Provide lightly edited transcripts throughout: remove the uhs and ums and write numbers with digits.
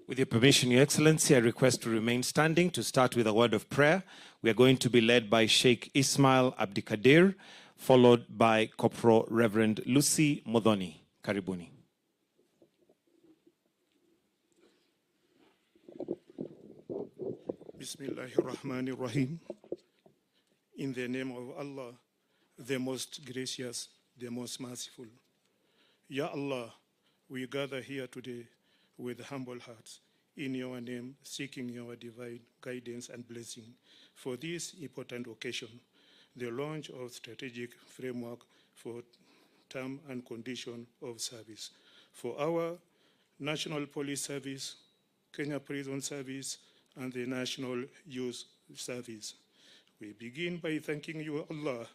With your permission, Your Excellency, I request to remain standing to start with a word of prayer. We are going to be led by Sheikh Ismail Abdikadir, followed by Corporal Reverend Lucy Modhoni. Karibuni. Bismillahirrahmanirrahim. In the name of Allah, the most gracious, the most merciful. Ya Allah, we gather here today with humble hearts in your name, seeking your divine guidance and blessing for this important occasion, the launch of strategic framework for term and condition of service for our National Police Service, Kenya Prison Service, and the National Youth Service. We begin by thanking you, Allah,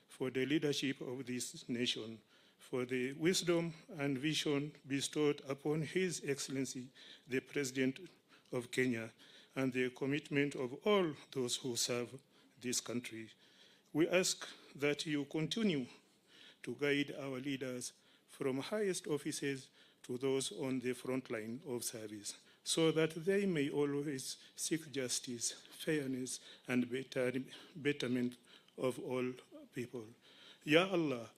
for the leadership of this nation, for the wisdom and vision bestowed upon His Excellency, the President of Kenya, and the commitment of all those who serve this country. We ask that you continue to guide our leaders from highest offices to those on the front line of service, so that they may always seek justice, fairness, and betterment of all people. Ya Allah,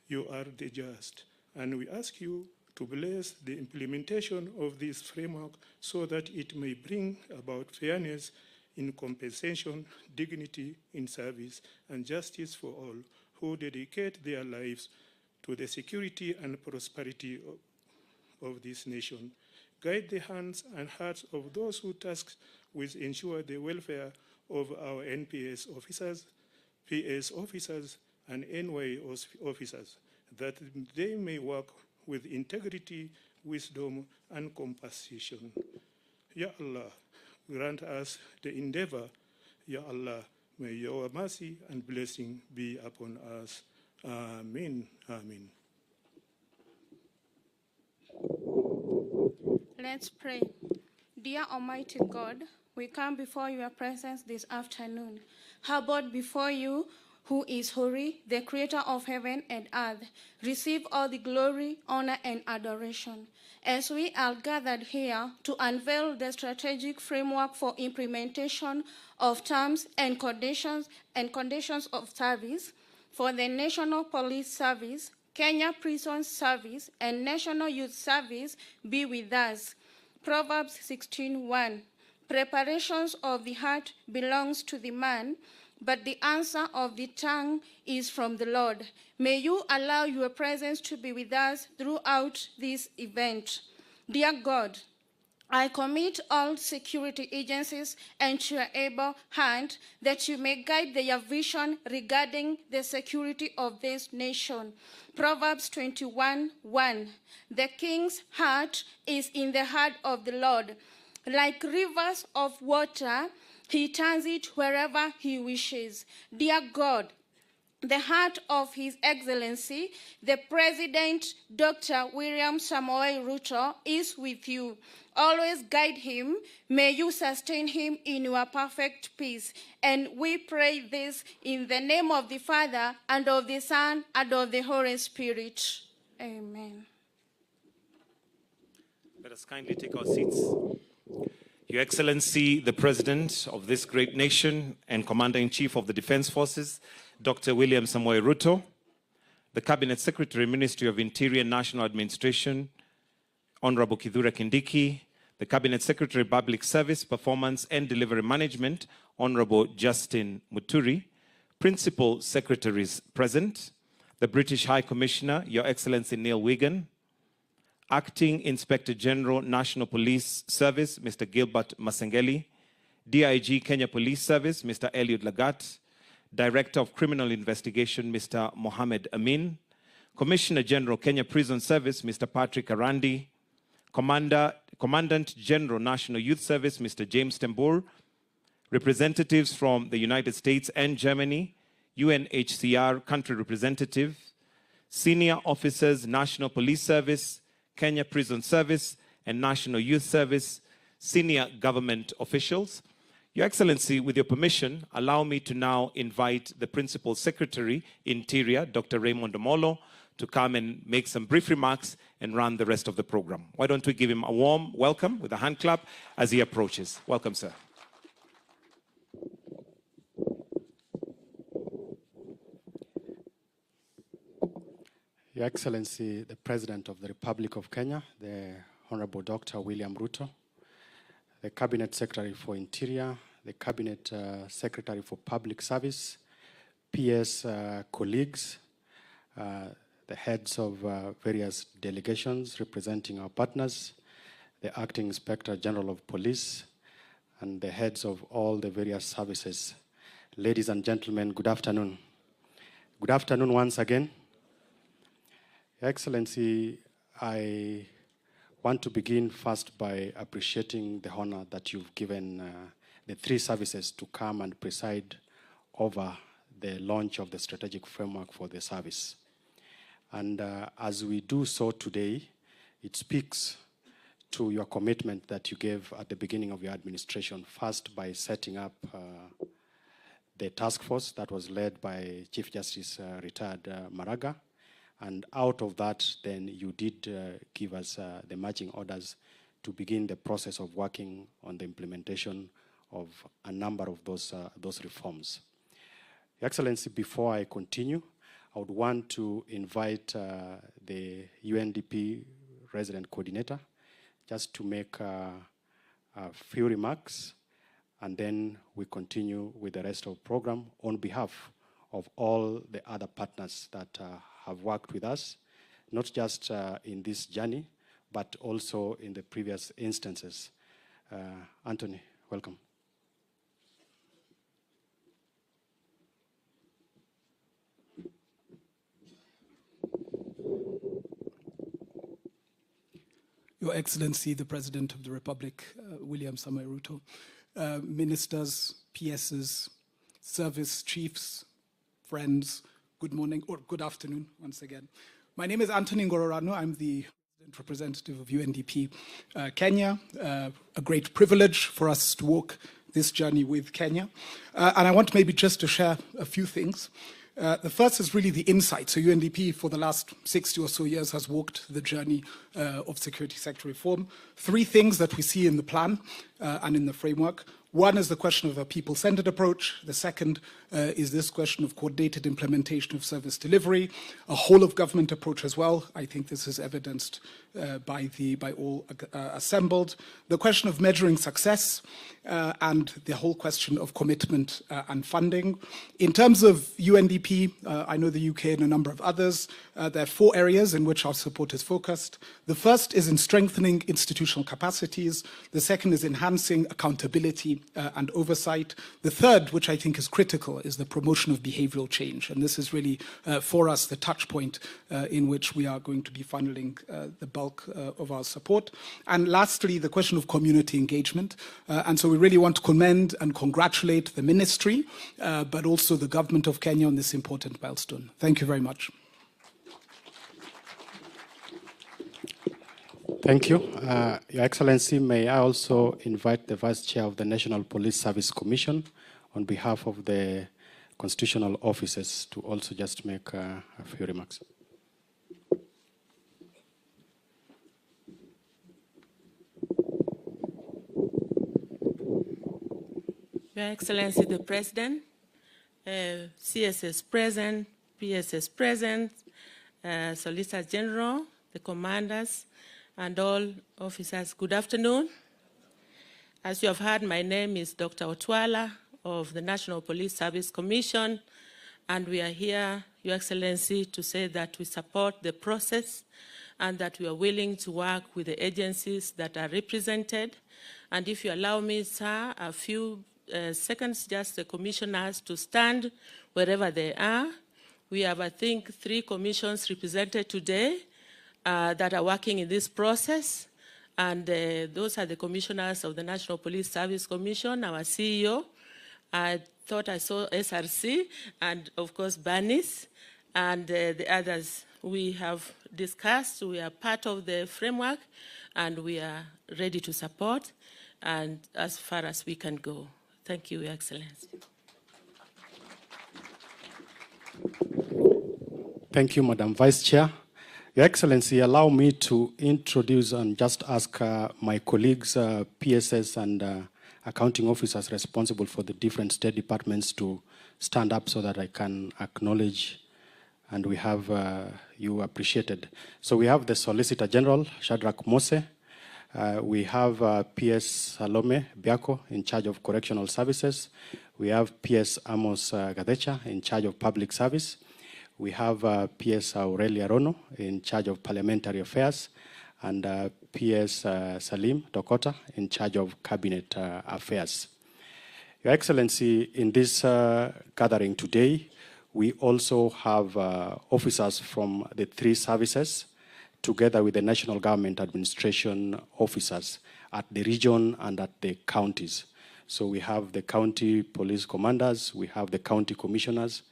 you are the just, and we ask you to bless the implementation of this framework so that it may bring about fairness in compensation, dignity in service, and justice for all who dedicate their lives to the security and prosperity of this nation. Guide the hands and hearts of those who tasked with ensure the welfare of our NPS officers, PS officers, and NYS officers, that they may work with integrity, wisdom, and compassion. Ya Allah, grant us the endeavor. Ya Allah, may your mercy and blessing be upon us. Amen. Amen. Let's pray. Dear Almighty God, we come before your presence this afternoon, humbled before you, who is holy, the creator of heaven and earth. Receive all the glory, honor, and adoration. As we are gathered here to unveil the strategic framework for implementation of terms and conditions of service for the National Police Service, Kenya Prison Service, and National Youth Service, be with us. Proverbs 16:1. Preparations of the heart belongs to the man, but the answer of the tongue is from the Lord. May you allow your presence to be with us throughout this event. Dear God, I commit all security agencies into your able hand that you may guide their vision regarding the security of this nation. Proverbs 21:1. The king's heart is in the heart of the Lord. Like rivers of water, he turns it wherever he wishes. Dear God, the heart of His Excellency, the President, Dr. William Samoei Ruto, is with you. Always guide him. May you sustain him in your perfect peace. And we pray this in the name of the Father, and of the Son, and of the Holy Spirit. Amen. Let us kindly take our seats. Your Excellency, the President of this great nation and Commander-in-Chief of the Defense Forces, Dr. William Samoei Ruto, the Cabinet Secretary, Ministry of Interior and National Administration, Honorable Kithure Kindiki, the Cabinet Secretary, Public Service, Performance and Delivery Management, Honorable Justin Muturi, Principal Secretaries present, the British High Commissioner, Your Excellency Neil Wigan, Acting Inspector General, National Police Service, Mr. Gilbert Masengeli, DIG Kenya Police Service, Mr. Eliud Lagat, Director of Criminal Investigation, Mr. Mohammed Amin, Commissioner General, Kenya Prison Service, Mr. Patrick Arandi, Commandant General, National Youth Service, Mr. James Tembur, representatives from the United States and Germany, UNHCR country representative, senior officers, National Police Service, Kenya Prison Service, and National Youth Service, senior government officials. Your Excellency, with your permission, allow me to now invite the Principal Secretary, Interior, Dr. Raymond Omolo, to come and make some brief remarks and run the rest of the program. Why don't we give him a warm welcome with a hand clap as he approaches. Welcome, sir. Your Excellency, the President of the Republic of Kenya, the Honorable Dr. William Ruto, the Cabinet Secretary for Interior, the Cabinet Secretary for Public Service, PS colleagues, the heads of various delegations representing our partners, the Acting Inspector General of Police, and the heads of all the various services. Ladies and gentlemen, good afternoon. Good afternoon once again. Your Excellency, I want to begin first by appreciating the honor that you've given the three services to come and preside over the launch of the strategic framework for the service. And as we do so today, it speaks to your commitment that you gave at the beginning of your administration, first by setting up the task force that was led by Chief Justice retired Maraga. And out of that, then you did give us the marching orders to begin the process of working on the implementation of a number of those reforms. Your Excellency, before I continue, I would want to invite the UNDP resident coordinator just to make a few remarks, and then we continue with the rest of the program on behalf of all the other partners that have worked with us, not just in this journey, but also in the previous instances. Anthony, welcome. Your Excellency, the President of the Republic, William Samoei Ruto, ministers, PSs, service chiefs, friends, good morning or good afternoon once again. My name is Anthony Ngororano. I'm the representative of UNDP Kenya. A great privilege for us to walk this journey with Kenya. And I want maybe just to share a few things. The first is really the insight. So UNDP for the last 60 or so years has walked the journey of security sector reform. Three things that we see in the plan and in the framework. One is the question of a people-centered approach. The second is this question of coordinated implementation of service delivery, a whole-of-government approach as well. I think this is evidenced by all assembled. The question of measuring success and the whole question of commitment and funding. In terms of UNDP, I know the UK and a number of others, there are four areas in which our support is focused. The first is in strengthening institutional capacities. The second is enhancing accountability and oversight. The third, which I think is critical, is the promotion of behavioral change. And this is really, for us, the touch point in which we are going to be funneling the bulk of our support. And lastly, the question of community engagement. And so we really want to commend and congratulate the ministry, but also the government of Kenya on this important milestone. Thank you very much. Thank you. Your Excellency, may I also invite the Vice Chair of the National Police Service Commission on behalf of the constitutional officers to also just make a few remarks. Your Excellency the President, CSS present, PSS present, Solicitor General, the commanders, and all officers, good afternoon. As you have heard, my name is Dr. Otwala of the National Police Service Commission, and we are here, Your Excellency, to say that we support the process and that we are willing to work with the agencies that are represented. And if you allow me, sir, a few seconds, just the commissioners to stand wherever they are. We have, I think, 3 commissions represented today that are working in this process. And those are the commissioners of the National Police Service Commission, our CEO. I thought I saw SRC, and of course, Banis, and the others. We have discussed, we are part of the framework, and we are ready to support, and as far as we can go. Thank you, Your Excellency. Thank you, Madam Vice Chair. Your Excellency, allow me to introduce and just ask my colleagues, PSS and accounting officers responsible for the different state departments to stand up so that I can acknowledge and we have you appreciated. So we have the Solicitor General, Shadrach Mose. We have PS Salome Biako in charge of Correctional Services. We have PS Amos Gadecha in charge of Public Service. We have PS Aurelia Rono in charge of Parliamentary Affairs, and PS Salim Dokota in charge of Cabinet Affairs. Your Excellency, in this gathering today, we also have officers from the three services, together with the National Government Administration officers at the region and at the counties. So we have the county police commanders, we have the county commissioners,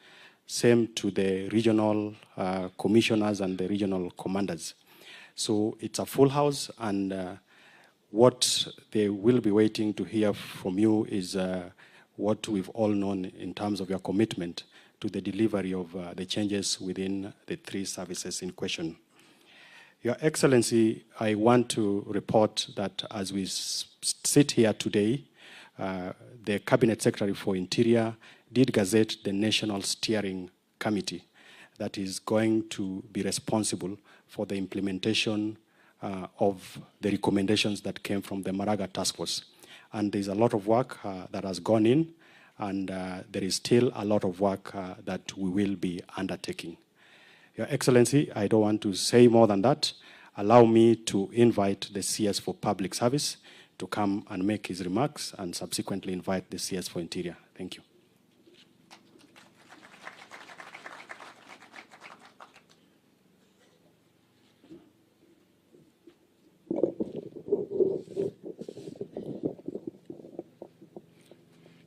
same to the regional commissioners and the regional commanders. So it's a full house, and what they will be waiting to hear from you is what we've all known in terms of your commitment to the delivery of the changes within the three services in question. Your Excellency, I want to report that as we sit here today, the Cabinet Secretary for Interior did gazette the National Steering Committee that is going to be responsible for the implementation of the recommendations that came from the Maraga Task Force. And there's a lot of work that has gone in, and there is still a lot of work that we will be undertaking. Your Excellency, I don't want to say more than that. Allow me to invite the CS for Public Service to come and make his remarks, and subsequently invite the CS for Interior. Thank you.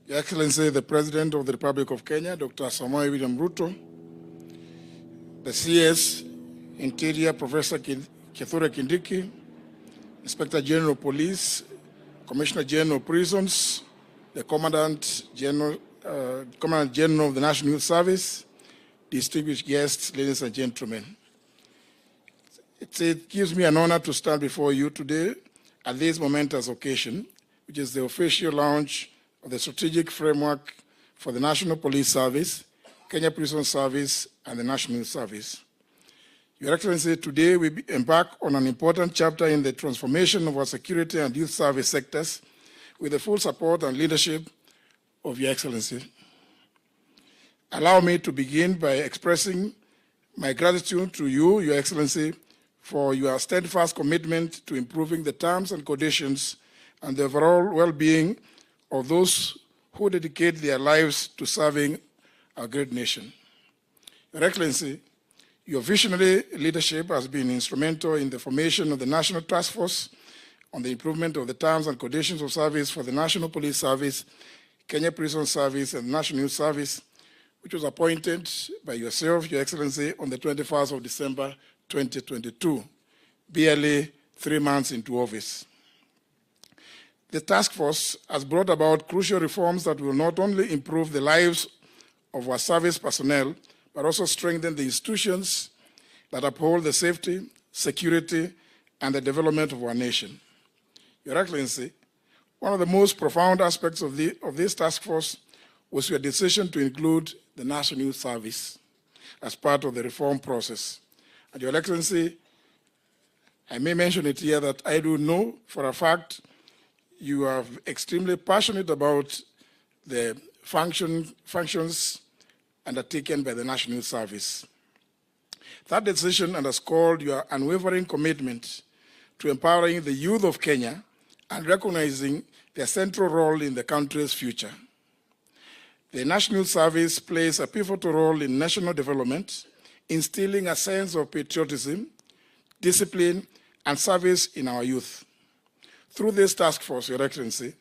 Your Excellency, the President of the Republic of Kenya, Dr. Samoei William Ruto, the CS Interior, Professor Kithure Kindiki, Inspector General of Police, Commissioner General of Prisons, the Commandant General of the National Youth Service, distinguished guests, ladies and gentlemen. It gives me an honor to stand before you today at this momentous occasion, which is the official launch of the strategic framework for the National Police Service, Kenya Prison Service, and the National Youth Service. Your Excellency, today we embark on an important chapter in the transformation of our security and youth service sectors with the full support and leadership of Your Excellency. Allow me to begin by expressing my gratitude to you, Your Excellency, for your steadfast commitment to improving the terms and conditions and the overall well-being of those who dedicate their lives to serving our great nation. Your Excellency, your visionary leadership has been instrumental in the formation of the National Task Force on the improvement of the terms and conditions of service for the National Police Service, Kenya Prison Service, and National Youth Service, which was appointed by yourself, Your Excellency, on the 21st of December, 2022, barely 3 months into office. The task force has brought about crucial reforms that will not only improve the lives of our service personnel, but also strengthen the institutions that uphold the safety, security, and the development of our nation. Your Excellency, one of the most profound aspects of this task force was your decision to include the National Youth Service as part of the reform process. And Your Excellency, I may mention it here that I do know for a fact you are extremely passionate about the functions undertaken by the National Youth Service. That decision underscored your unwavering commitment to empowering the youth of Kenya and recognizing their central role in the country's future. The National Youth Service plays a pivotal role in national development, instilling a sense of patriotism, discipline, and service in our youth. Through this task force, Your Excellency,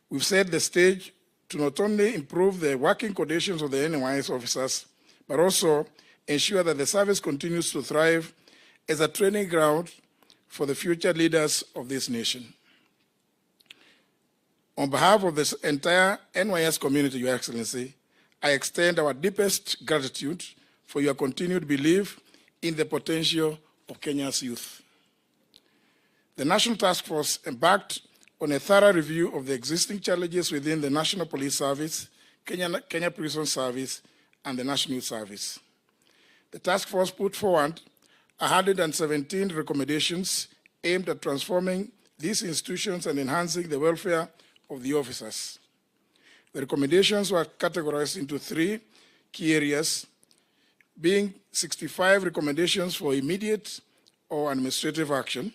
we've set the stage to not only improve the working conditions of the NYS officers, but also ensure that the service continues to thrive as a training ground for the future leaders of this nation. On behalf of this entire NYS community, Your Excellency, I extend our deepest gratitude for your continued belief in the potential of Kenya's youth. The National Task Force embarked on a thorough review of the existing challenges within the National Police Service, Kenya Prison Service, and the National Youth Service. The task force put forward 117 recommendations aimed at transforming these institutions and enhancing the welfare of the officers. The recommendations were categorized into 3 key areas, being 65 recommendations for immediate or administrative action,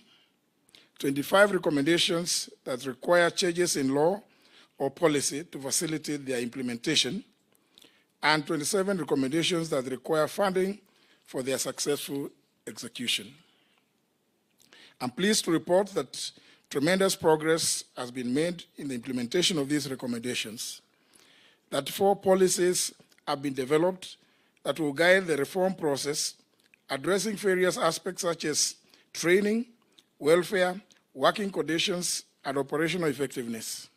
25 recommendations that require changes in law or policy to facilitate their implementation, and 27 recommendations that require funding for their successful execution. I'm pleased to report that tremendous progress has been made in the implementation of these recommendations, that 4 policies have been developed that will guide the reform process, addressing various aspects such as training, welfare, working conditions, and operational effectiveness.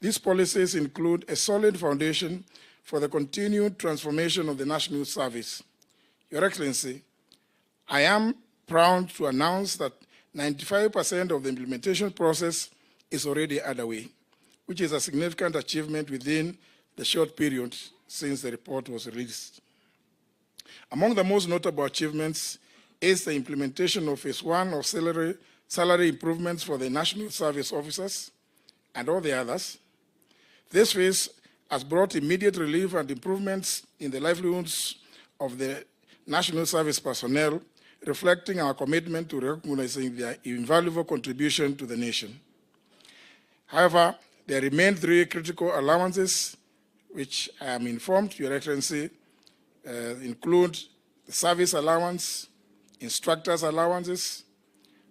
These policies include a solid foundation for the continued transformation of the National Youth Service. Your Excellency, I am proud to announce that 95% of the implementation process is already underway, which is a significant achievement within the short period since the report was released. Among the most notable achievements is the implementation of Phase 1 of salary improvements for the National Service officers and all the others. This phase has brought immediate relief and improvements in the livelihoods of the National Service personnel, reflecting our commitment to recognizing their invaluable contribution to the nation. However, there remain 3 critical allowances, which I am informed, Your Excellency, include the service allowance, instructors' allowances,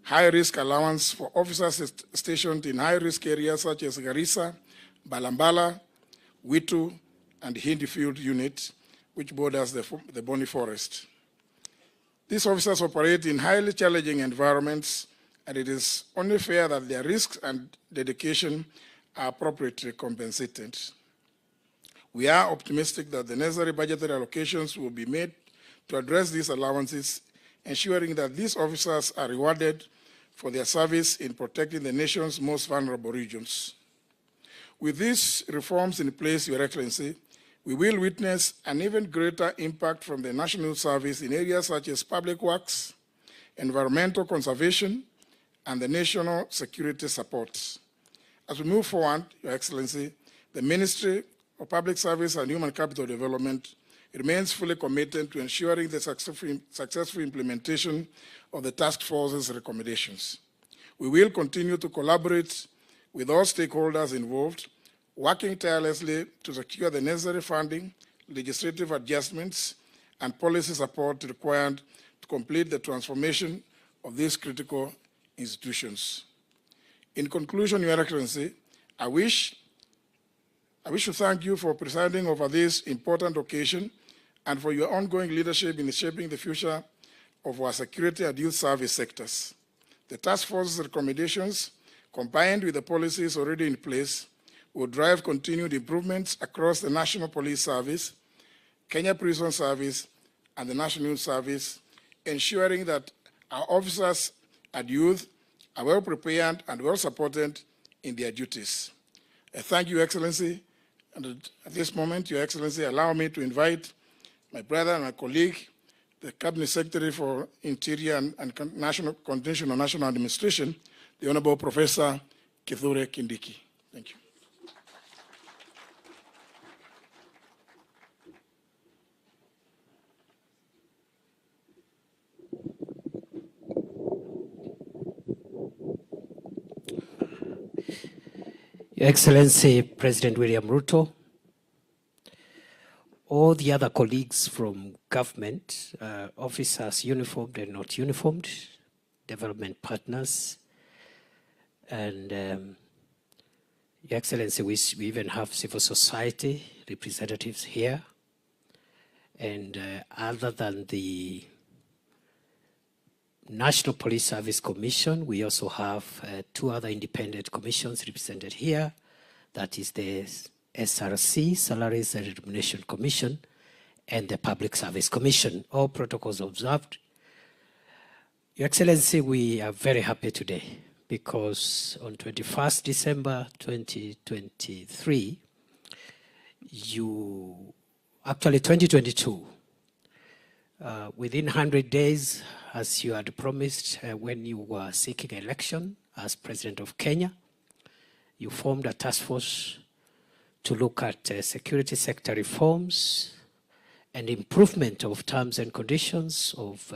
high-risk allowance for officers stationed in high-risk areas such as Garissa, Balambala, Witu, and Hindi Field Unit, which borders the Boni Forest. These officers operate in highly challenging environments, and it is only fair that their risks and dedication are appropriately compensated. We are optimistic that the necessary budgetary allocations will be made to address these allowances, ensuring that these officers are rewarded for their service in protecting the nation's most vulnerable regions. With these reforms in place, Your Excellency, we will witness an even greater impact from the National Service in areas such as public works, environmental conservation, and the national security support. As we move forward, Your Excellency, the Ministry of Public Service and Human Capital Development remains fully committed to ensuring the successful implementation of the task force's recommendations. We will continue to collaborate with all stakeholders involved, working tirelessly to secure the necessary funding, legislative adjustments, and policy support required to complete the transformation of these critical institutions. In conclusion, Your Excellency, I wish to thank you for presiding over this important occasion and for your ongoing leadership in shaping the future of our security and youth service sectors. The task force's recommendations, combined with the policies already in place, will drive continued improvements across the National Police Service, Kenya Prison Service, and the National Youth Service, ensuring that our officers and youth are well prepared and well supported in their duties. I thank you, Excellency, and at this moment, Your Excellency, allow me to invite my brother and my colleague, the Cabinet Secretary for Interior and National Coordination and National Administration, the Honorable Professor Kithure Kindiki. Thank you. Your Excellency, President William Ruto, all the other colleagues from government, officers uniformed and not uniformed, development partners, and Your Excellency, we even have civil society representatives here. And other than the National Police Service Commission, we also have 2 other independent commissions represented here. That is the SRC, Salaries and Remuneration Commission, and the Public Service Commission. All protocols observed. Your Excellency, we are very happy today because on 21st December 2023, actually 2022, within 100 days, as you had promised when you were seeking election as President of Kenya, you formed a task force to look at security sector reforms and improvement of terms and conditions of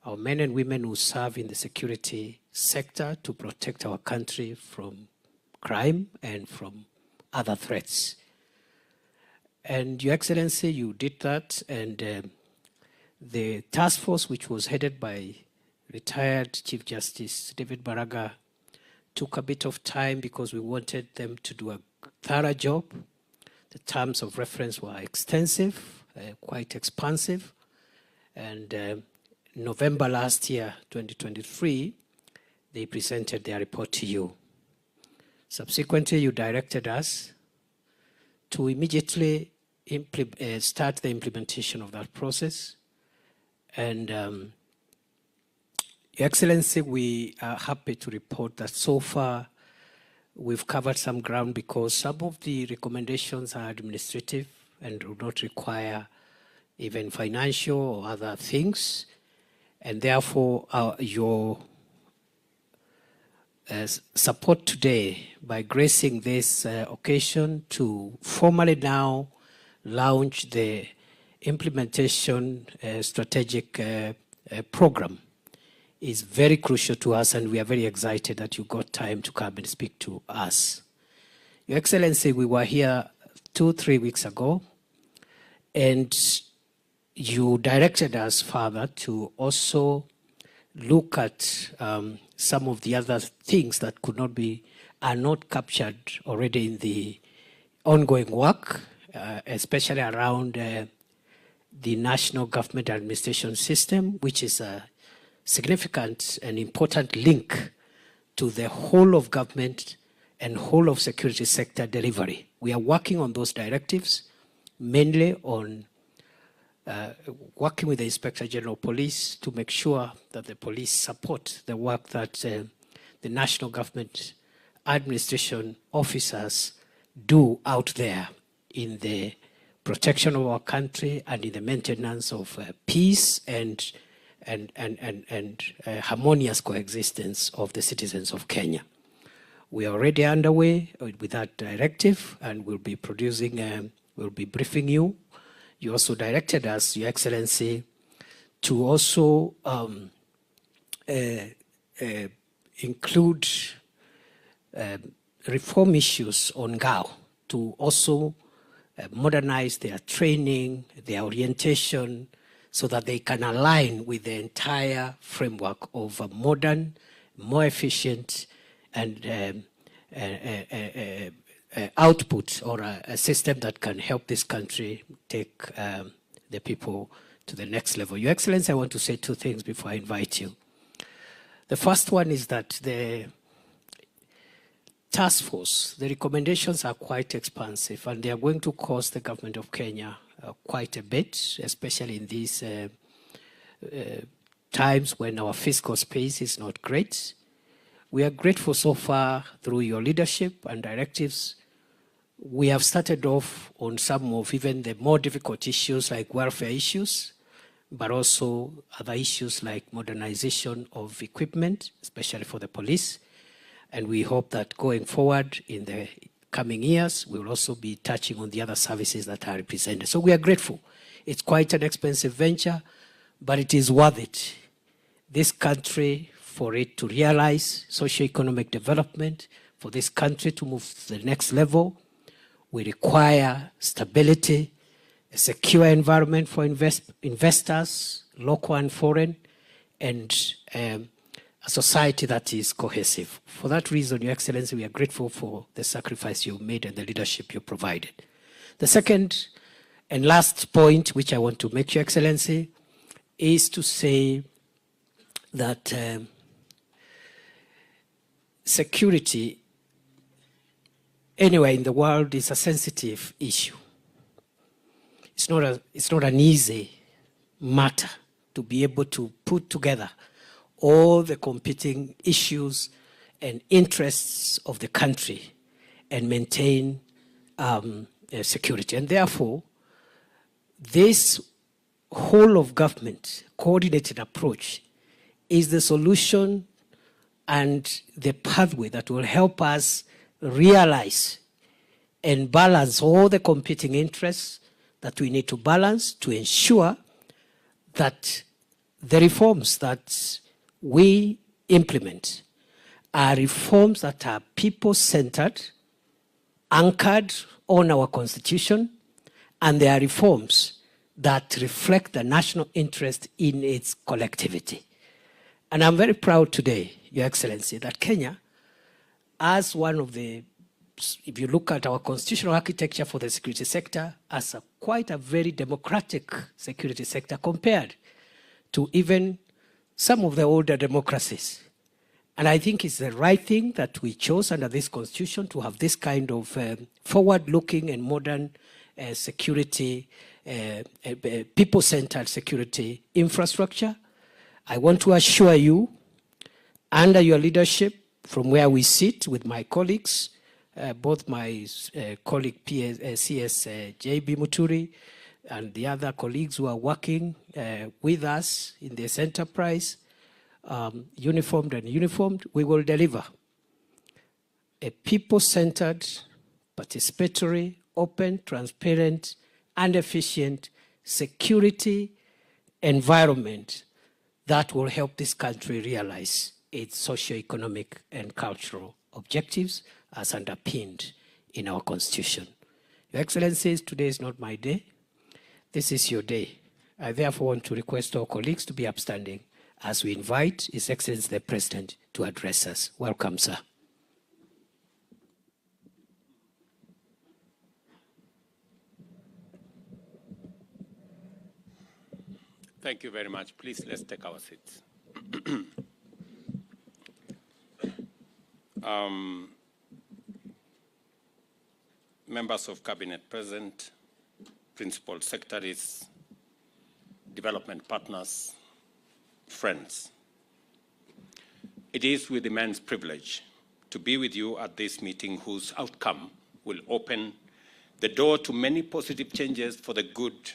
our men and women who serve in the security sector to protect our country from crime and from other threats. And Your Excellency, you did that, and the task force, which was headed by retired Chief Justice David Baraga, took a bit of time because we wanted them to do a thorough job. The terms of reference were extensive, quite expansive, and November last year, 2023, they presented their report to you. Subsequently, you directed us to immediately start the implementation of that process. And Your Excellency, we are happy to report that so far we've covered some ground because some of the recommendations are administrative and do not require even financial or other things. And therefore, your support today by gracing this occasion to formally now launch the implementation strategic program is very crucial to us, and we are very excited that you got time to come and speak to us. Your Excellency, we were here 2-3 weeks ago, and you directed us further to also look at some of the other things that are not captured already in the ongoing work, especially around the National Government Administration System, which is a significant and important link to the whole of government and whole of security sector delivery. We are working on those directives, mainly on working with the Inspector General of Police to make sure that the police support the work that the National Government Administration officers do out there in the protection of our country and in the maintenance of peace and harmonious coexistence of the citizens of Kenya. We are already underway with that directive, and we'll be briefing you. You also directed us, Your Excellency, to also include reform issues on GAO, to also modernize their training, their orientation, so that they can align with the entire framework of a modern, more efficient, and output, or a system that can help this country take the people to the next level. Your Excellency, I want to say 2 things before I invite you. The first one is that the task force, the recommendations are quite expansive, and they are going to cost the government of Kenya quite a bit, especially in these times when our fiscal space is not great. We are grateful so far through your leadership and directives. We have started off on some of even the more difficult issues like welfare issues, but also other issues like modernization of equipment, especially for the police. And we hope that going forward in the coming years, we will also be touching on the other services that are represented. So we are grateful. It's quite an expensive venture, but it is worth it. This country, for it to realize socio-economic development, for this country to move to the next level, we require stability, a secure environment for investors, local and foreign, and a society that is cohesive. For that reason, Your Excellency, we are grateful for the sacrifice you made and the leadership you provided. The second and last point, which I want to make, Your Excellency, is to say that security anywhere in the world is a sensitive issue. it's not an easy matter to be able to put together all the competing issues and interests of the country and maintain security. And therefore, this whole of government coordinated approach is the solution and the pathway that will help us realize and balance all the competing interests that we need to balance to ensure that the reforms that we implement are reforms that are people-centered, anchored on our Constitution, and they are reforms that reflect the national interest in its collectivity. And I'm very proud today, Your Excellency, that Kenya, as one of the, if you look at our constitutional architecture for the security sector, as quite a very democratic security sector compared to even some of the older democracies. And I think it's the right thing that we chose under this constitution to have this kind of forward-looking and modern security, people-centered security infrastructure. I want to assure you, under your leadership, from where we sit with my colleagues, both my colleague CS JB Muturi and the other colleagues who are working with us in this enterprise, uniformed and uniformed, we will deliver a people-centered, participatory, open, transparent, and efficient security environment that will help this country realize its socio-economic and cultural objectives as underpinned in our Constitution. Your Excellencies, today is not my day. This is your day. I therefore want to request our colleagues to be upstanding as we invite His Excellency the President to address us. Welcome, sir. Thank you very much. Please, let's take our seats. Members of Cabinet present, principal secretaries, development partners, friends. It is with immense privilege to be with you at this meeting whose outcome will open the door to many positive changes for the good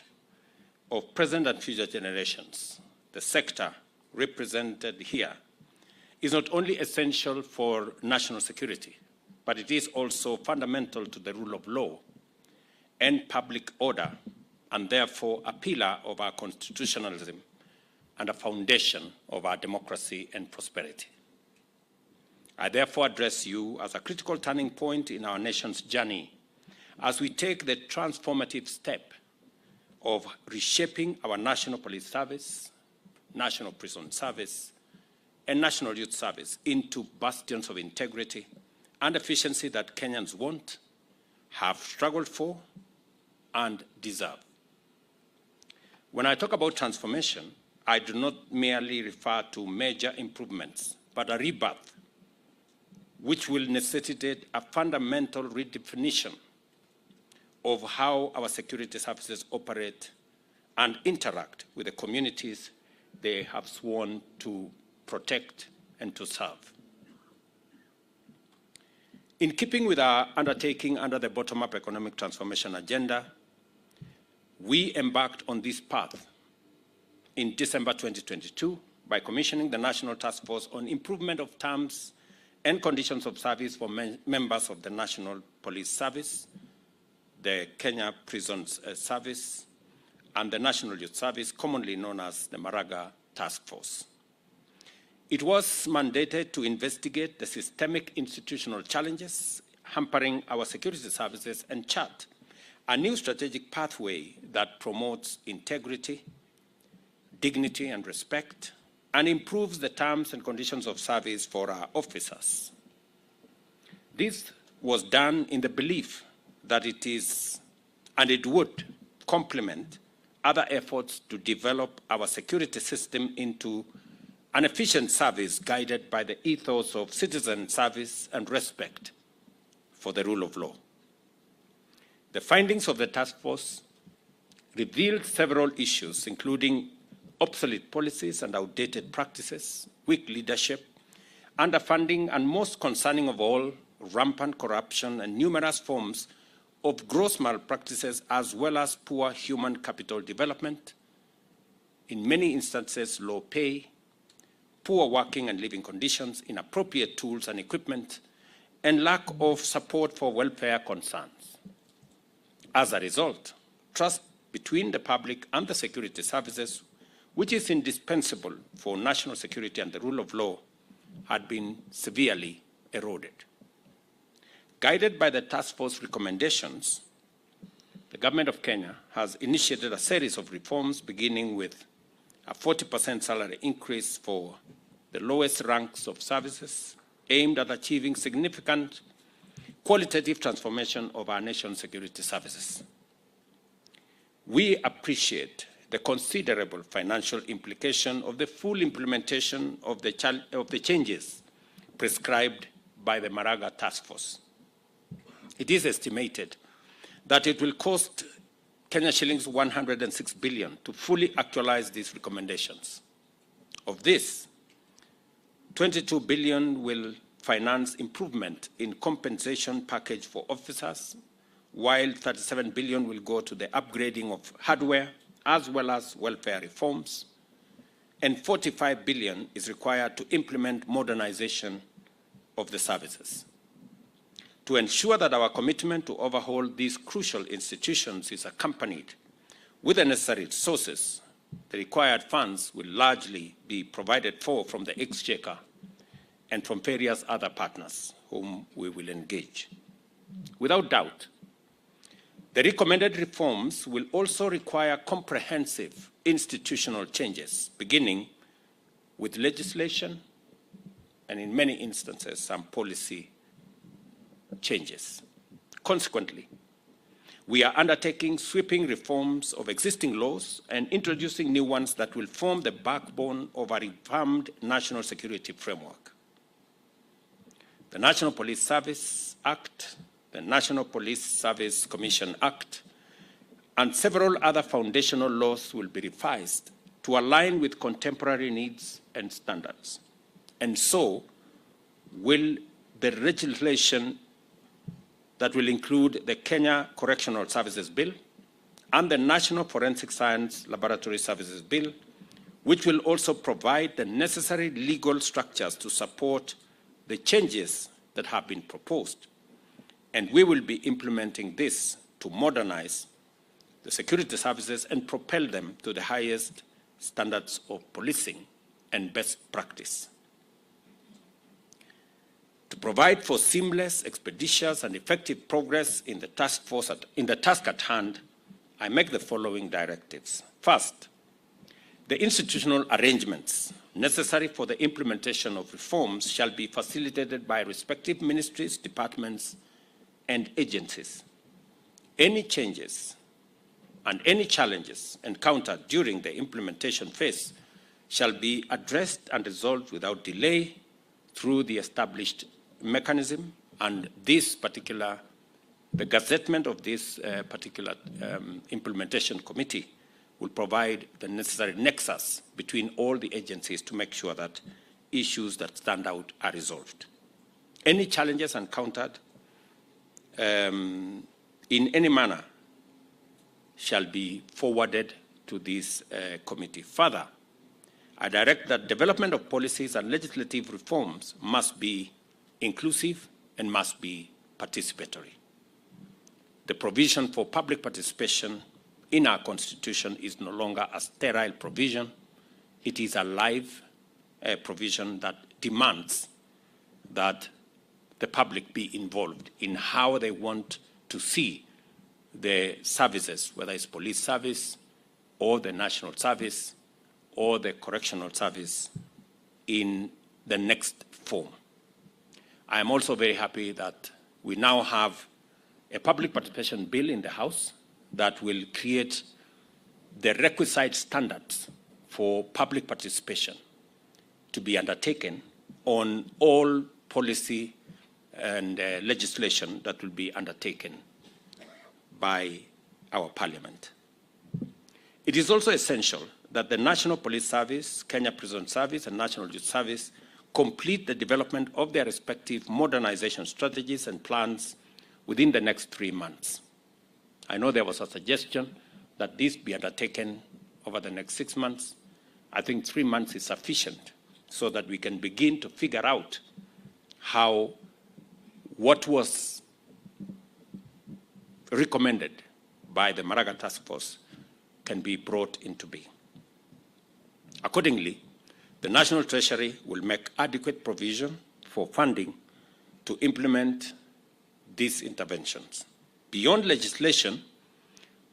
of present and future generations. The sector represented here is not only essential for national security, but it is also fundamental to the rule of law and public order, and therefore a pillar of our constitutionalism and a foundation of our democracy and prosperity. I therefore address you as a critical turning point in our nation's journey as we take the transformative step of reshaping our National Police Service, National Prison Service, and National Youth Service into bastions of integrity and efficiency that Kenyans want, have struggled for, and deserve. When I talk about transformation, I do not merely refer to major improvements, but a rebirth, which will necessitate a fundamental redefinition of how our security services operate and interact with the communities they have sworn to protect and to serve. In keeping with our undertaking under the bottom-up economic transformation agenda, we embarked on this path in December 2022 by commissioning the National Task Force on Improvement of Terms and Conditions of Service for members of the National Police Service, the Kenya Prisons Service, and the National Youth Service, commonly known as the Maraga Task Force. It was mandated to investigate the systemic institutional challenges hampering our security services and chart a new strategic pathway that promotes integrity, dignity, and respect, and improves the terms and conditions of service for our officers. This was done in the belief that it is, and it would, complement other efforts to develop our security system into an efficient service guided by the ethos of citizen service and respect for the rule of law. The findings of the task force revealed several issues, including obsolete policies and outdated practices, weak leadership, underfunding, and most concerning of all, rampant corruption and numerous forms of gross malpractices, as well as poor human capital development, in many instances low pay, poor working and living conditions, inappropriate tools and equipment, and lack of support for welfare concerns. As a result, trust between the public and the security services, which is indispensable for national security and the rule of law, had been severely eroded. Guided by the task force recommendations, the government of Kenya has initiated a series of reforms, beginning with a 40% salary increase for the lowest ranks of services, aimed at achieving significant qualitative transformation of our nation's security services. We appreciate the considerable financial implication of the full implementation of the changes prescribed by the Maraga Task Force. It is estimated that it will cost Kenya shillings 106 billion to fully actualize these recommendations. Of this, 22 billion will finance improvement in compensation package for officers, while 37 billion will go to the upgrading of hardware as well as welfare reforms, and 45 billion is required to implement modernization of the services. To ensure that our commitment to overhaul these crucial institutions is accompanied with the necessary resources, the required funds will largely be provided for from the Exchequer and from various other partners whom we will engage. Without doubt, the recommended reforms will also require comprehensive institutional changes, beginning with legislation and, in many instances, some policy changes. Consequently, we are undertaking sweeping reforms of existing laws and introducing new ones that will form the backbone of a revamped national security framework. The National Police Service Act, the National Police Service Commission Act, and several other foundational laws will be revised to align with contemporary needs and standards. And so will the legislation that will include the Kenya Correctional Services Bill and the National Forensic Science Laboratory Services Bill, which will also provide the necessary legal structures to support the changes that have been proposed. And we will be implementing this to modernize the security services and propel them to the highest standards of policing and best practice. To provide for seamless, expeditious, and effective progress in the task at hand, I make the following directives. First, the institutional arrangements necessary for the implementation of reforms shall be facilitated by respective ministries, departments, and agencies. Any changes and any challenges encountered during the implementation phase shall be addressed and resolved without delay through the established mechanism, and the gazettement of this particular implementation committee will provide the necessary nexus between all the agencies to make sure that issues that stand out are resolved. Any challenges encountered in any manner shall be forwarded to this committee. Further, I direct that development of policies and legislative reforms must be inclusive and must be participatory. The provision for public participation in our Constitution is no longer a sterile provision. It is a live provision that demands that the public be involved in how they want to see the services, whether it's police service or the national service or the correctional service, in the next form. I am also very happy that we now have a public participation bill in the House that will create the requisite standards for public participation to be undertaken on all policy and legislation that will be undertaken by our Parliament. It is also essential that the National Police Service, Kenya Prison Service, and National Youth Service complete the development of their respective modernization strategies and plans within the next 3 months. I know there was a suggestion that this be undertaken over the next 6 months. I think 3 months is sufficient so that we can begin to figure out how what was recommended by the Maraga Task Force can be brought into being. Accordingly, the National Treasury will make adequate provision for funding to implement these interventions. Beyond legislation,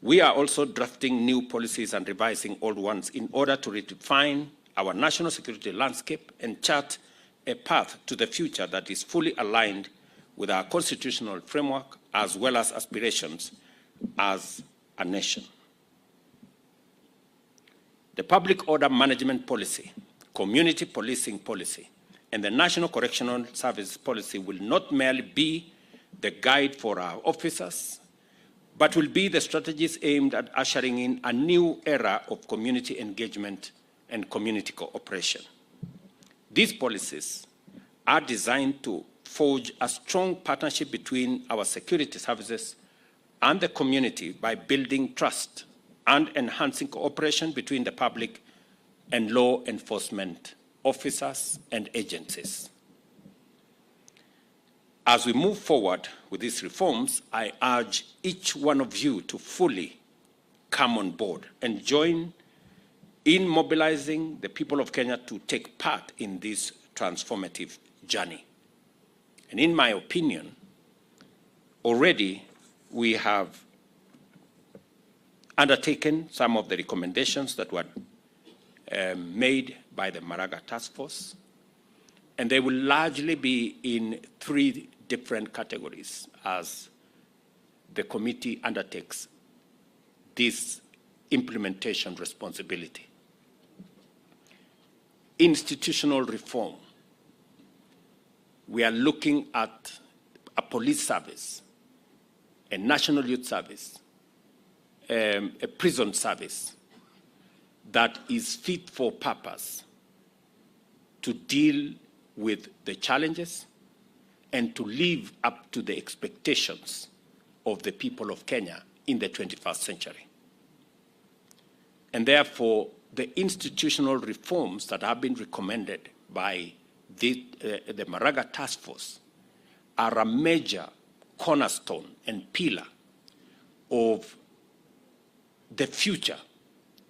we are also drafting new policies and revising old ones in order to redefine our national security landscape and chart a path to the future that is fully aligned with our constitutional framework as well as aspirations as a nation. The Public Order Management Policy, Community Policing Policy, and the National Correctional Service Policy will not merely be the guide for our officers, but will be the strategies aimed at ushering in a new era of community engagement and community cooperation. These policies are designed to forge a strong partnership between our security services and the community by building trust and enhancing cooperation between the public and law enforcement officers and agencies. As we move forward with these reforms, I urge each one of you to fully come on board and join in mobilizing the people of Kenya to take part in this transformative journey. And in my opinion, already we have undertaken some of the recommendations that were made by the Maraga Task Force, and they will largely be in 3 different categories as the committee undertakes this implementation responsibility. Institutional reform. We are looking at a police service, a national youth service, a prison service that is fit for purpose to deal with the challenges and to live up to the expectations of the people of Kenya in the 21st century. And therefore, the institutional reforms that have been recommended by the Maraga Task Force are a major cornerstone and pillar of the future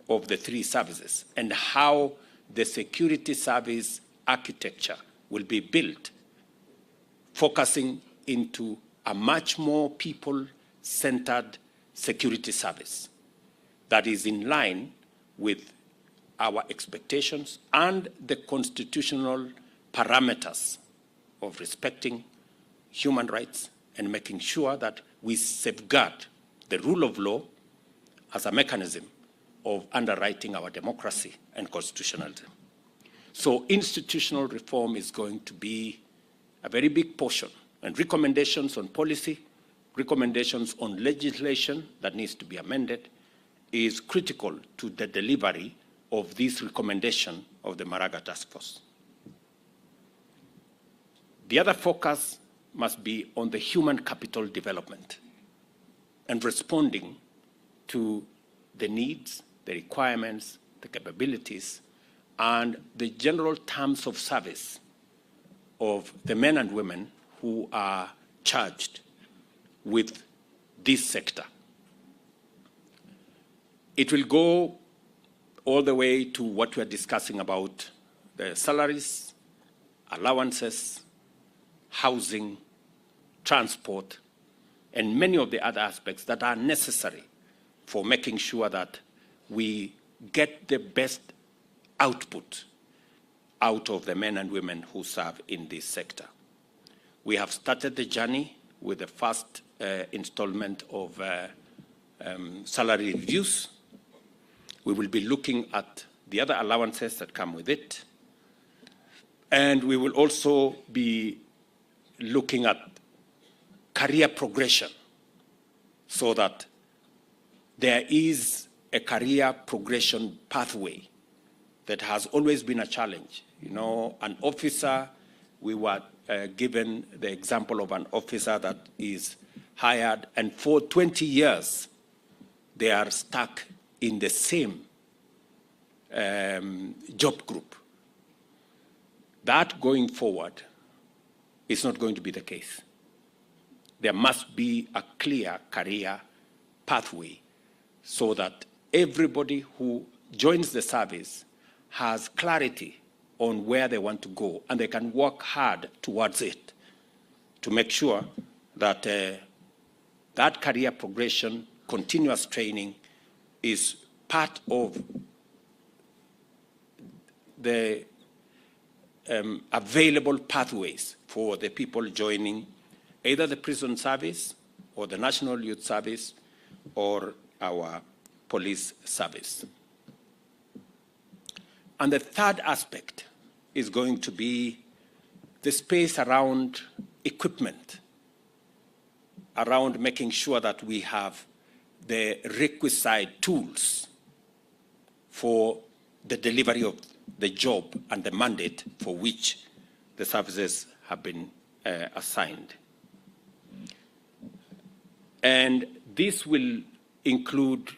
of the 3 services and how the security service architecture will be built, focusing into a much more people-centered security service that is in line with our expectations and the constitutional parameters of respecting human rights and making sure that we safeguard the rule of law as a mechanism of underwriting our democracy and constitutionalism. So institutional reform is going to be a very big portion, and recommendations on policy, recommendations on legislation that needs to be amended is critical to the delivery of this recommendation of the Maraga Task Force. The other focus must be on the human capital development and responding to the needs, the requirements, the capabilities, and the general terms of service of the men and women who are charged with this sector. It will go all the way to what we are discussing about the salaries, allowances, housing, transport, and many of the other aspects that are necessary for making sure that we get the best output out of the men and women who serve in this sector. We have started the journey with the first installment of salary reviews. We will be looking at the other allowances that come with it. And we will also be looking at career progression so that there is a career progression pathway that has always been a challenge. You know, an officer, we were given the example of an officer that is hired, and for 20 years, they are stuck in the same job group. That going forward is not going to be the case. There must be a clear career pathway so that everybody who joins the service has clarity on where they want to go, and they can work hard towards it to make sure that that career progression, continuous training is part of the available pathways for the people joining either the prison service or the National Youth Service or our police service. And the third aspect is going to be the space around equipment, around making sure that we have the requisite tools for the delivery of the job and the mandate for which the services have been assigned. And this will include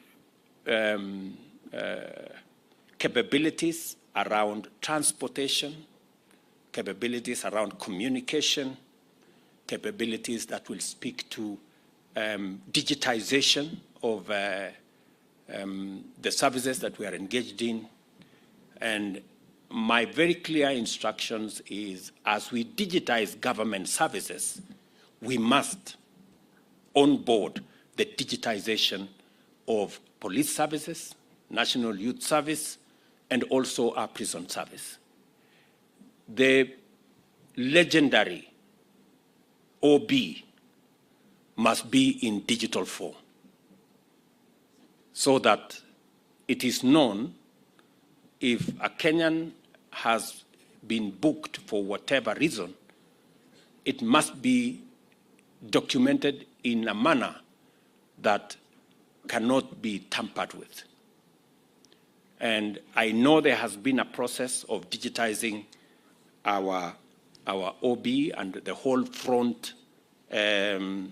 capabilities around transportation, capabilities around communication, capabilities that will speak to digitization of the services that we are engaged in. And my very clear instructions is, as we digitize government services, we must onboard the digitization of police services, National Youth Service, and also our prison service. The legendary OB must be in digital form so that it is known if a Kenyan has been booked for whatever reason, it must be documented in a manner that cannot be tampered with. And I know there has been a process of digitizing our OB and the whole front, the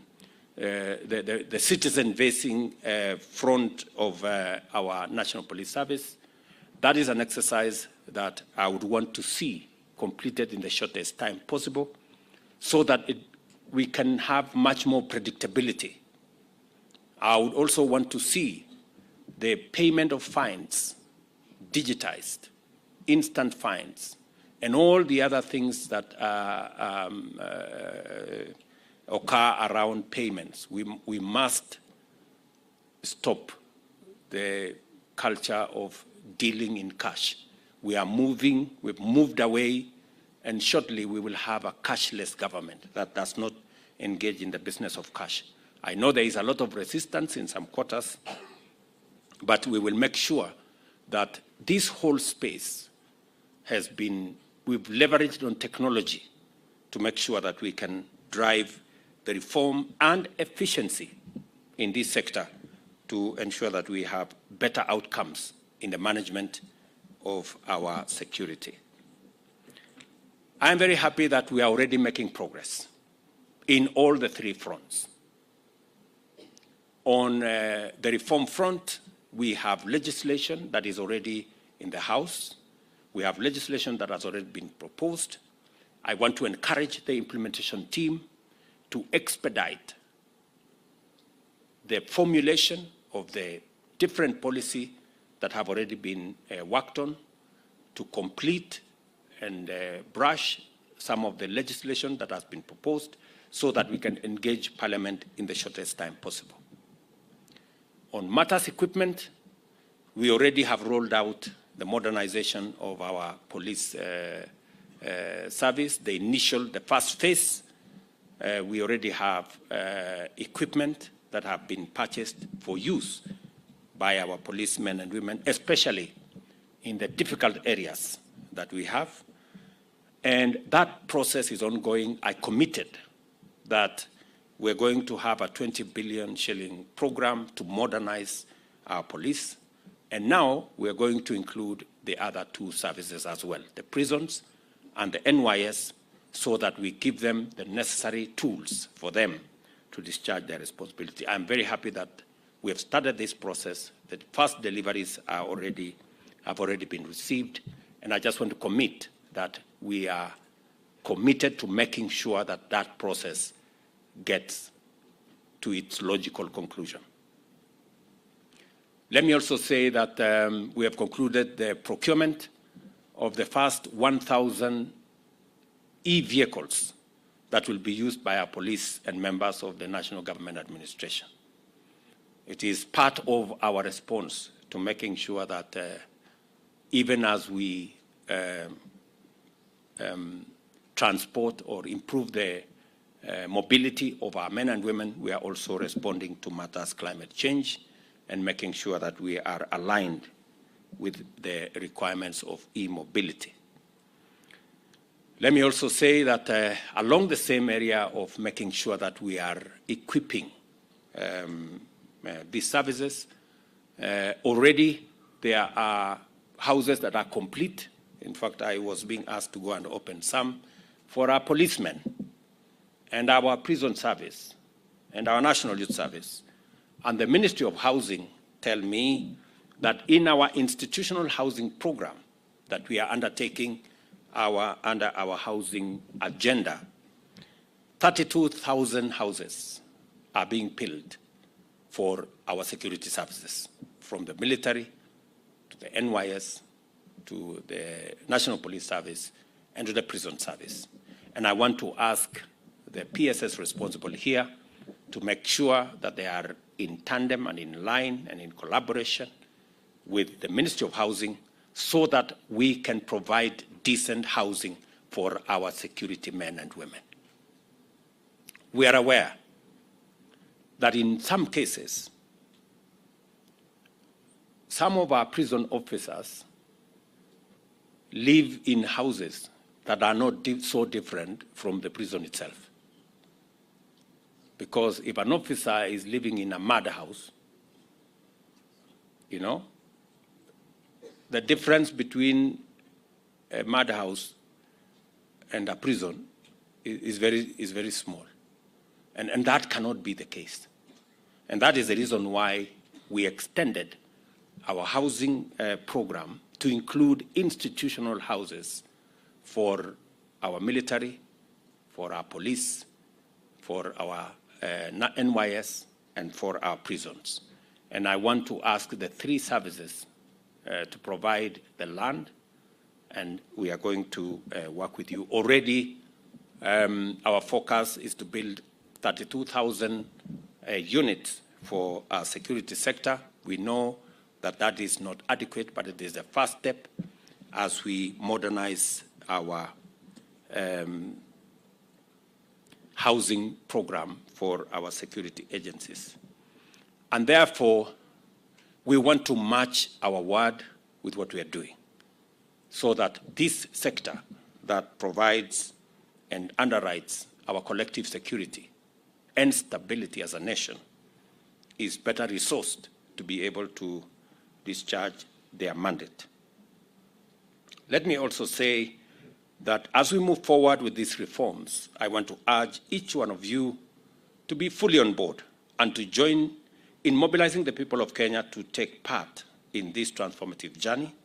citizen-facing front of our National Police Service. That is an exercise that I would want to see completed in the shortest time possible so that we can have much more predictability. I would also want to see the payment of fines digitized, instant fines, and all the other things that occur around payments. We must stop the culture of dealing in cash. We've moved away, and shortly we will have a cashless government that does not engage in the business of cash. I know there is a lot of resistance in some quarters, but we will make sure that this whole space we've leveraged on technology to make sure that we can drive the reform and efficiency in this sector to ensure that we have better outcomes in the management of our security. I am very happy that we are already making progress in all the three fronts. On the reform front, we have legislation that is already in the House. We have legislation that has already been proposed. I want to encourage the implementation team to expedite the formulation of the different policy that have already been worked on, to complete and brush some of the legislation that has been proposed so that we can engage Parliament in the shortest time possible. On matters equipment, we already have rolled out the modernization of our police service. The first phase, we already have equipment that have been purchased for use by our policemen and women, especially in the difficult areas that we have. And that process is ongoing. I committed that we're going to have a 20 billion shilling program to modernize our police. And now we're going to include the other two services as well, the prisons and the NYS, so that we give them the necessary tools for them to discharge their responsibility. I'm very happy that we have started this process. The first deliveries have already been received, and I just want to commit that we are committed to making sure that that process gets to its logical conclusion. Let me also say that we have concluded the procurement of the first 1,000 e-vehicles that will be used by our police and members of the National Government Administration. It is part of our response to making sure that even as we transport or improve the mobility of our men and women, we are also responding to matters climate change and making sure that we are aligned with the requirements of e-mobility. Let me also say that along the same area of making sure that we are equipping these services, already there are houses that are complete. In fact, I was being asked to go and open some for our policemen and our prison service and our National Youth Service. And the Ministry of Housing tell me that in our institutional housing program that we are undertaking under our housing agenda, 32,000 houses are being built for our security services, from the military to the NYS to the National Police Service and to the prison service. And I want to ask the PSS responsible here to make sure that they are in tandem and in line and in collaboration with the Ministry of Housing so that we can provide decent housing for our security men and women. We are aware that in some cases, some of our prison officers live in houses that are not so different from the prison itself. Because if an officer is living in a murder house, you know, the difference between a murder house and a prison is very small. And that cannot be the case. And that is the reason why we extended our housing program to include institutional houses for our military, for our police, for our NYS, and for our prisons. And I want to ask the three services to provide the land, and we are going to work with you. Already, our focus is to build 32,000 units for our security sector. We know that that is not adequate, but it is the first step as we modernize our housing program for our security agencies. And therefore, we want to match our word with what we are doing so that this sector that provides and underwrites our collective security and stability as a nation is better resourced to be able to discharge their mandate. Let me also say that as we move forward with these reforms, I want to urge each one of you to be fully on board and to join in mobilizing the people of Kenya to take part in this transformative journey.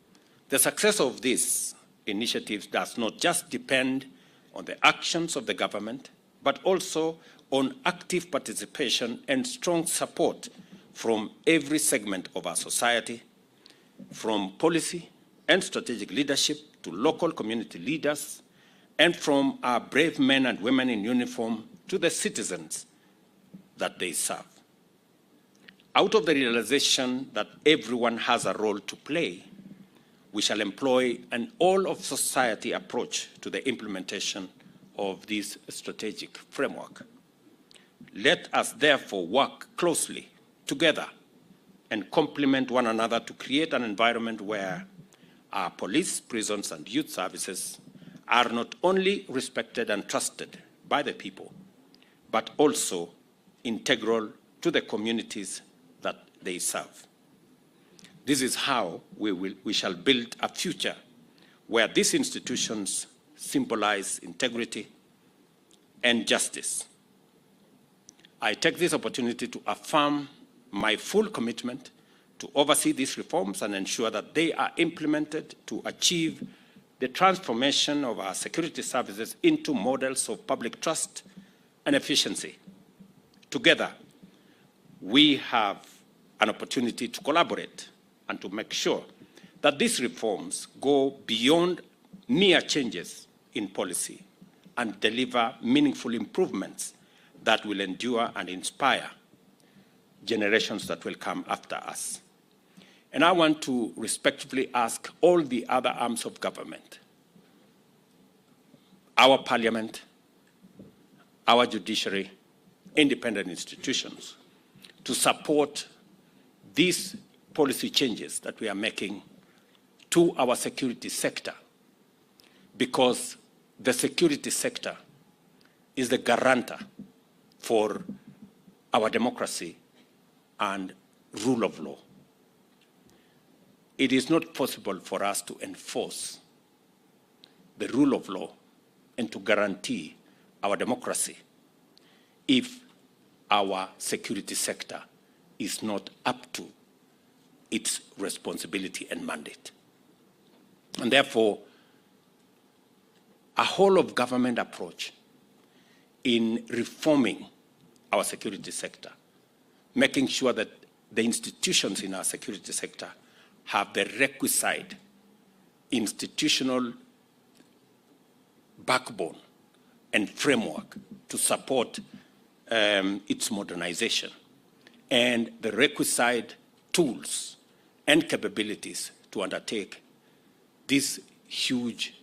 The success of these initiatives does not just depend on the actions of the government, but also on active participation and strong support from every segment of our society, from policy and strategic leadership to local community leaders, and from our brave men and women in uniform to the citizens that they serve. Out of the realization that everyone has a role to play, we shall employ an all-of-society approach to the implementation of this strategic framework. Let us therefore work closely together and complement one another to create an environment where our police, prisons, and youth services are not only respected and trusted by the people, but also integral to the communities that they serve. This is how we shall build a future where these institutions symbolize integrity and justice. I take this opportunity to affirm my full commitment to oversee these reforms and ensure that they are implemented to achieve the transformation of our security services into models of public trust and efficiency. Together, we have an opportunity to collaborate and to make sure that these reforms go beyond mere changes in policy and deliver meaningful improvements that will endure and inspire generations that will come after us. And I want to respectfully ask all the other arms of government, our parliament, our judiciary, independent institutions, to support these policy changes that we are making to our security sector, because the security sector is the guarantor for our democracy and rule of law. It is not possible for us to enforce the rule of law and to guarantee our democracy if our security sector is not up to its responsibility and mandate. And therefore, a whole of government approach in reforming our security sector, making sure that the institutions in our security sector have the requisite institutional backbone and framework to support its modernization, and the requisite tools and capabilities to undertake this huge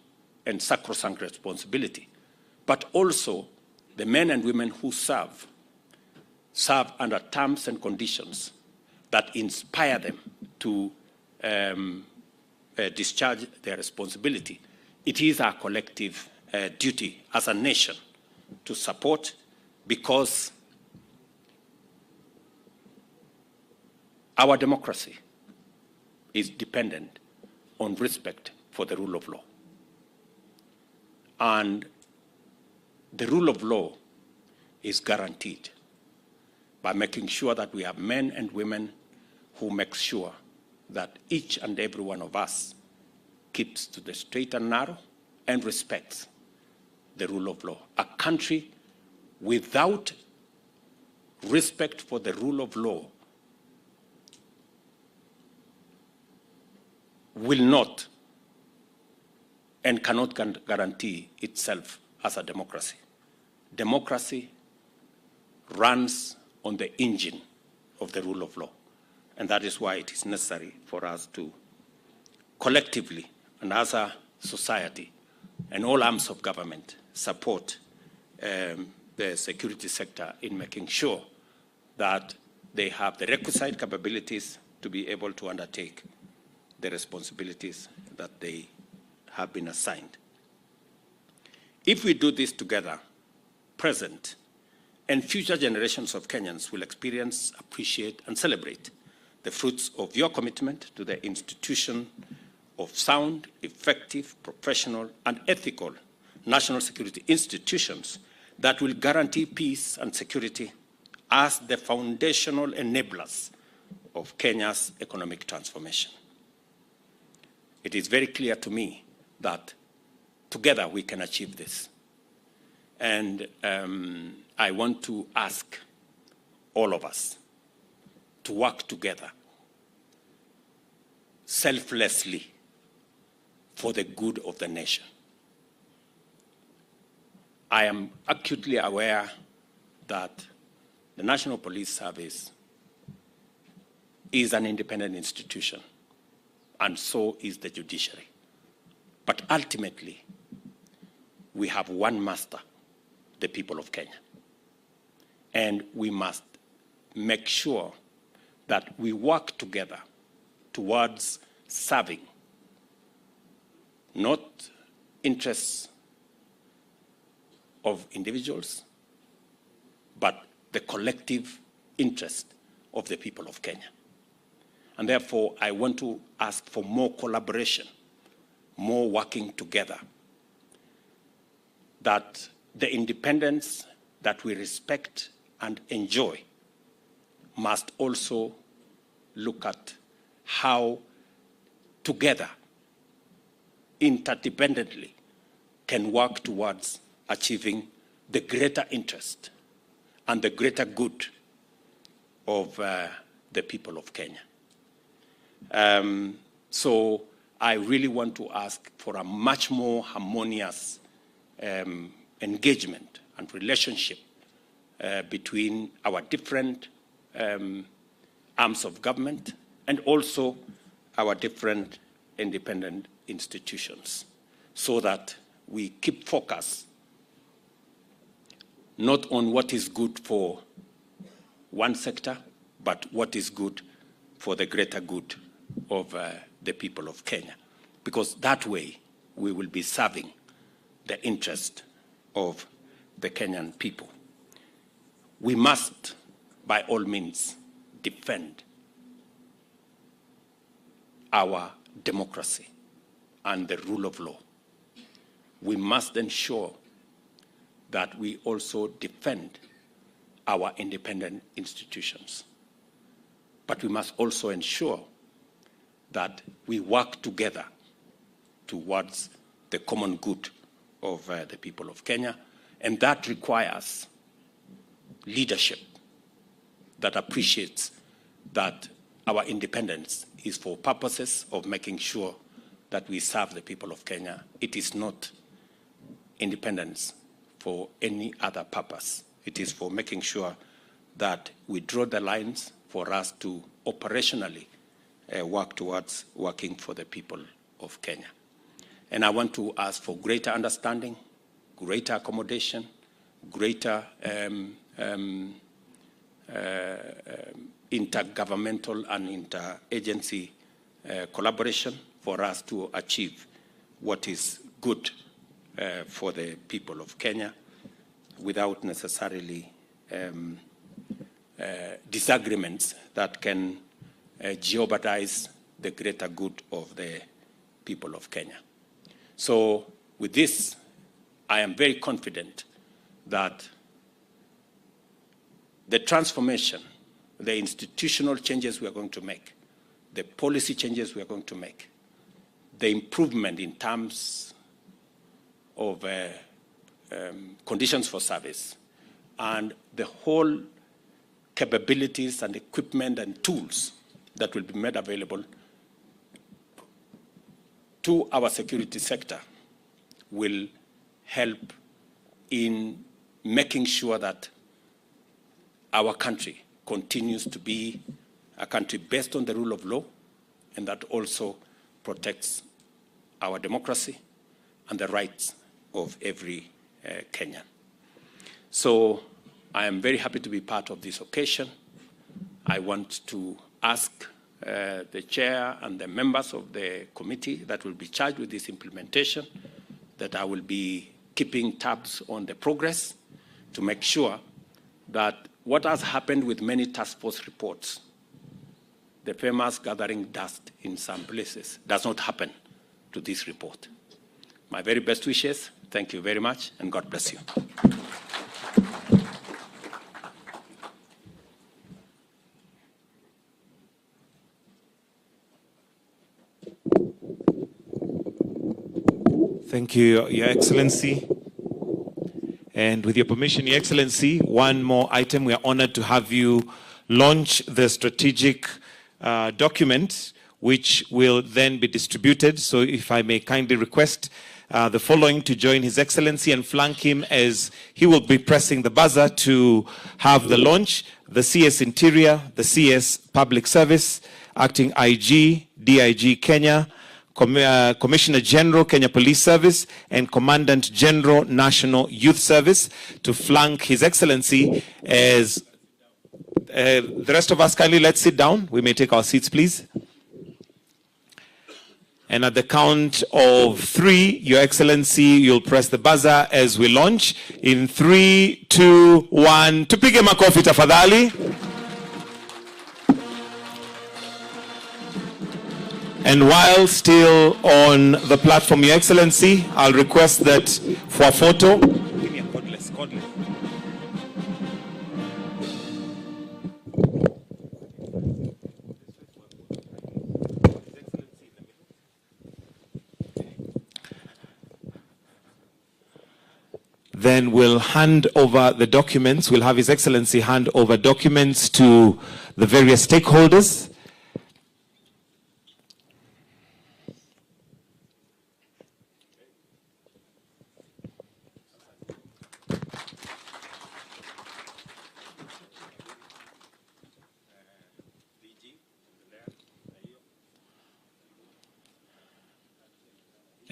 and sacrosanct responsibility, but also the men and women who serve under terms and conditions that inspire them to discharge their responsibility. It is our collective duty as a nation to support, because our democracy is dependent on respect for the rule of law. And the rule of law is guaranteed by making sure that we have men and women who make sure that each and every one of us keeps to the straight and narrow and respects the rule of law. A country without respect for the rule of law will not and cannot guarantee itself as a democracy. Democracy runs on the engine of the rule of law. And that is why it is necessary for us to collectively and as a society and all arms of government support the security sector in making sure that they have the requisite capabilities to be able to undertake the responsibilities that they have been assigned. If we do this together, present and future generations of Kenyans will experience, appreciate, and celebrate the fruits of your commitment to the institution of sound, effective, professional, and ethical national security institutions that will guarantee peace and security as the foundational enablers of Kenya's economic transformation. It is very clear to me that together we can achieve this. And I want to ask all of us to work together selflessly for the good of the nation. I am acutely aware that the National Police Service is an independent institution, and so is the judiciary. But ultimately, we have one master, the people of Kenya. And we must make sure that we work together towards serving not interests of individuals, but the collective interest of the people of Kenya. And therefore, I want to ask for more collaboration, more working together, that the independence that we respect and enjoy must also look at how together, interdependently, can work towards achieving the greater interest and the greater good of the people of Kenya. So I really want to ask for a much more harmonious engagement and relationship between our different arms of government and also our different independent institutions, so that we keep focus not on what is good for one sector, but what is good for the greater good of the people of Kenya. Because that way we will be serving the interest of the Kenyan people. We must, by all means, defend our democracy and the rule of law. We must ensure that we also defend our independent institutions. But we must also ensure that we work together towards the common good of the people of Kenya. And that requires leadership that appreciates that our independence is for purposes of making sure that we serve the people of Kenya. It is not independence for any other purpose. It is for making sure that we draw the lines for us to operationally work towards working for the people of Kenya. And I want to ask for greater understanding, greater accommodation, greater intergovernmental and interagency collaboration for us to achieve what is good for the people of Kenya without necessarily disagreements that can jeopardize the greater good of the people of Kenya. So with this, I am very confident that the transformation, the institutional changes we are going to make, the policy changes we are going to make, the improvement in terms of conditions for service, and the whole capabilities and equipment and tools that will be made available to our security sector will help in making sure that our country continues to be a country based on the rule of law, and that also protects our democracy and the rights of every Kenyan. So I am very happy to be part of this occasion. I want to ask the chair and the members of the committee that will be charged with this implementation that I will be keeping tabs on the progress to make sure that what has happened with many task force reports, the famous gathering dust in some places, does not happen to this report. My very best wishes. Thank you very much, and God bless you. Thank you, Your Excellency. And with your permission, Your Excellency, one more item. We are honored to have you launch the strategic document, which will then be distributed. So if I may kindly request the following to join His Excellency and flank him as he will be pressing the buzzer to have the launch. The CS Interior, the CS Public Service, Acting IG, DIG Kenya, Commissioner General, Kenya Police Service, and Commandant General, National Youth Service, to flank His Excellency as the rest of us. Kindly let's sit down. We may take our seats, please. And at the count of 3, Your Excellency, you'll press the buzzer as we launch. In 3, 2, 1. Tupige makofi tafadhali. And while still on the platform, Your Excellency, I'll request that for a photo. Give me a cordless. Then we'll hand over the documents. We'll have His Excellency hand over documents to the various stakeholders.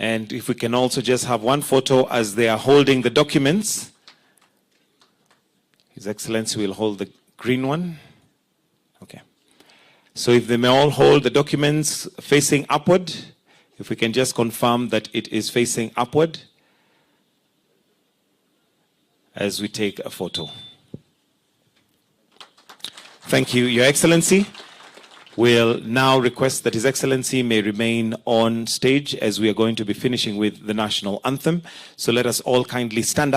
And if we can also just have one photo as they are holding the documents. His Excellency will hold the green one. Okay. So if they may all hold the documents facing upward, if we can just confirm that it is facing upward as we take a photo. Thank you, Your Excellency. We'll now request that His Excellency may remain on stage as we are going to be finishing with the national anthem. So let us all kindly stand up.